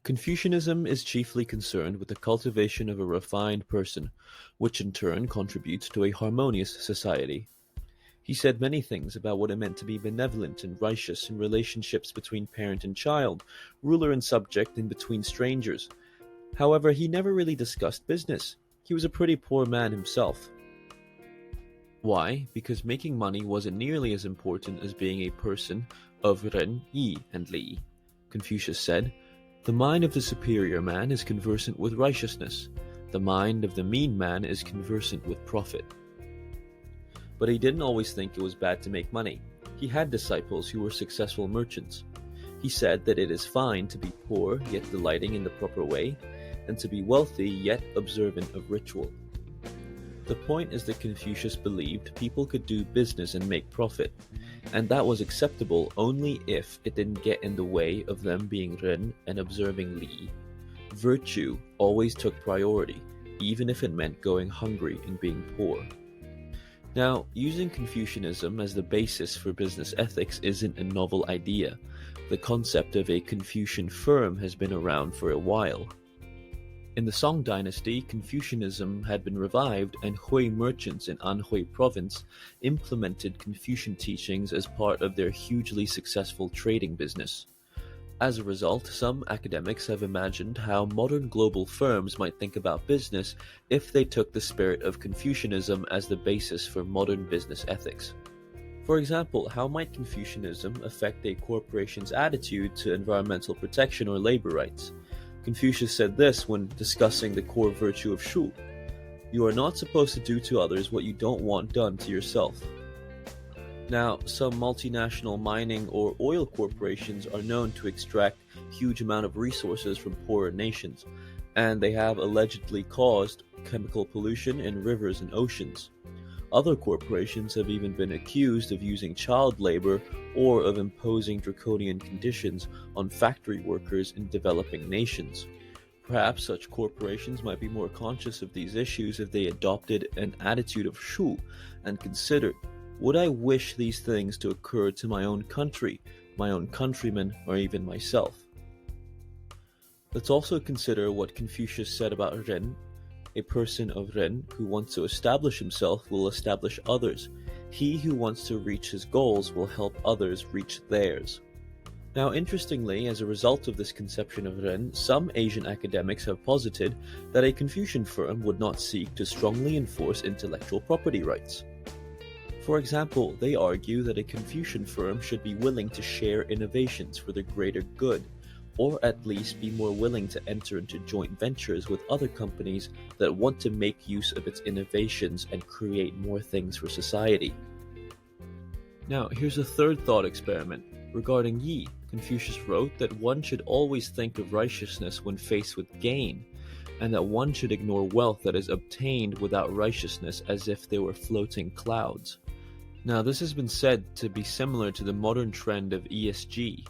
Confucianism is chiefly concerned with the cultivation of a refined person, which in turn contributes to a harmonious society. He said many things about what it meant to be benevolent and righteous in relationships between parent and child, ruler and subject, and between strangers. However, he never really discussed business. He was a pretty poor man himself. Why? Because making money wasn't nearly as important as being a person of Ren, Yi, and Li. Confucius said, "The mind of the superior man is conversant with righteousness. The mind of the mean man is conversant with profit." But he didn't always think it was bad to make money. He had disciples who were successful merchants. He said that it is fine to be poor yet delighting in the proper way, and to be wealthy yet observant of ritual. The point is that Confucius believed people could do business and make profit, and that was acceptable only if it didn't get in the way of them being Ren and observing Li. Virtue always took priority, even if it meant going hungry and being poor. Now, using Confucianism as the basis for business ethics isn't a novel idea. The concept of a Confucian firm has been around for a while. In the Song dynasty, Confucianism had been revived, and Hui merchants in Anhui province implemented Confucian teachings as part of their hugely successful trading business. As a result, some academics have imagined how modern global firms might think about business if they took the spirit of Confucianism as the basis for modern business ethics. For example, how might Confucianism affect a corporation's attitude to environmental protection or labor rights? Confucius said this when discussing the core virtue of shu: "You are not supposed to do to others what you don't want done to yourself." Now, some multinational mining or oil corporations are known to extract huge amount of resources from poorer nations, and they have allegedly caused chemical pollution in rivers and oceans. Other corporations have even been accused of using child labor or of imposing draconian conditions on factory workers in developing nations. Perhaps such corporations might be more conscious of these issues if they adopted an attitude of shu and considered, would I wish these things to occur to my own country, my own countrymen, or even myself? Let's also consider what Confucius said about Ren. A person of Ren who wants to establish himself will establish others. He who wants to reach his goals will help others reach theirs. Now, interestingly, as a result of this conception of Ren, some Asian academics have posited that a Confucian firm would not seek to strongly enforce intellectual property rights. For example, they argue that a Confucian firm should be willing to share innovations for the greater good, or at least be more willing to enter into joint ventures with other companies that want to make use of its innovations and create more things for society. Now, here's a third thought experiment. Regarding Yi, Confucius wrote that one should always think of righteousness when faced with gain, and that one should ignore wealth that is obtained without righteousness as if they were floating clouds. Now, this has been said to be similar to the modern trend of ESG.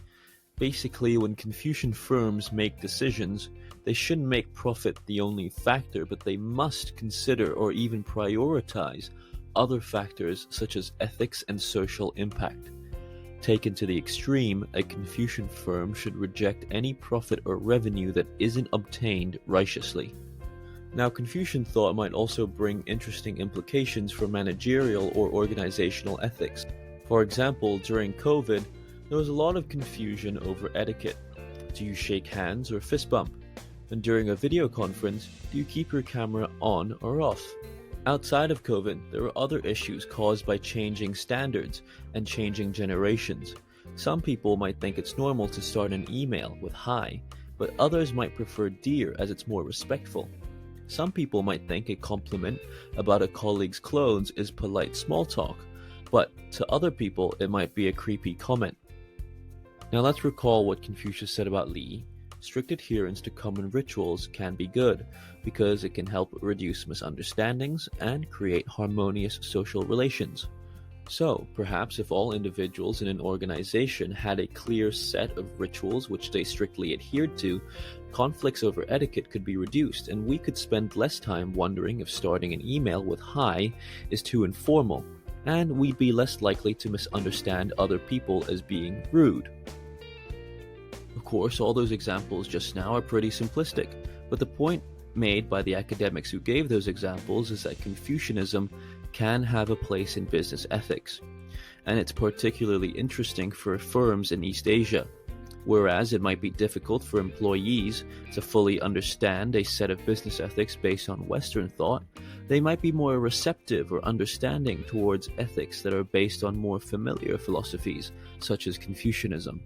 Basically, when Confucian firms make decisions, they shouldn't make profit the only factor, but they must consider or even prioritize other factors such as ethics and social impact. Taken to the extreme, a Confucian firm should reject any profit or revenue that isn't obtained righteously. Now, Confucian thought might also bring interesting implications for managerial or organizational ethics. For example, during COVID, there was a lot of confusion over etiquette. Do you shake hands or fist bump? And during a video conference, do you keep your camera on or off? Outside of COVID, there were other issues caused by changing standards and changing generations. Some people might think it's normal to start an email with hi, but others might prefer dear as it's more respectful. Some people might think a compliment about a colleague's clothes is polite small talk, but to other people it might be a creepy comment. Now let's recall what Confucius said about Li. Strict adherence to common rituals can be good because it can help reduce misunderstandings and create harmonious social relations. So, perhaps if all individuals in an organization had a clear set of rituals which they strictly adhered to, conflicts over etiquette could be reduced, and we could spend less time wondering if starting an email with hi is too informal, and we'd be less likely to misunderstand other people as being rude. Of course, all those examples just now are pretty simplistic, but the point made by the academics who gave those examples is that Confucianism can have a place in business ethics, and it's particularly interesting for firms in East Asia. Whereas it might be difficult for employees to fully understand a set of business ethics based on Western thought, they might be more receptive or understanding towards ethics that are based on more familiar philosophies, such as Confucianism.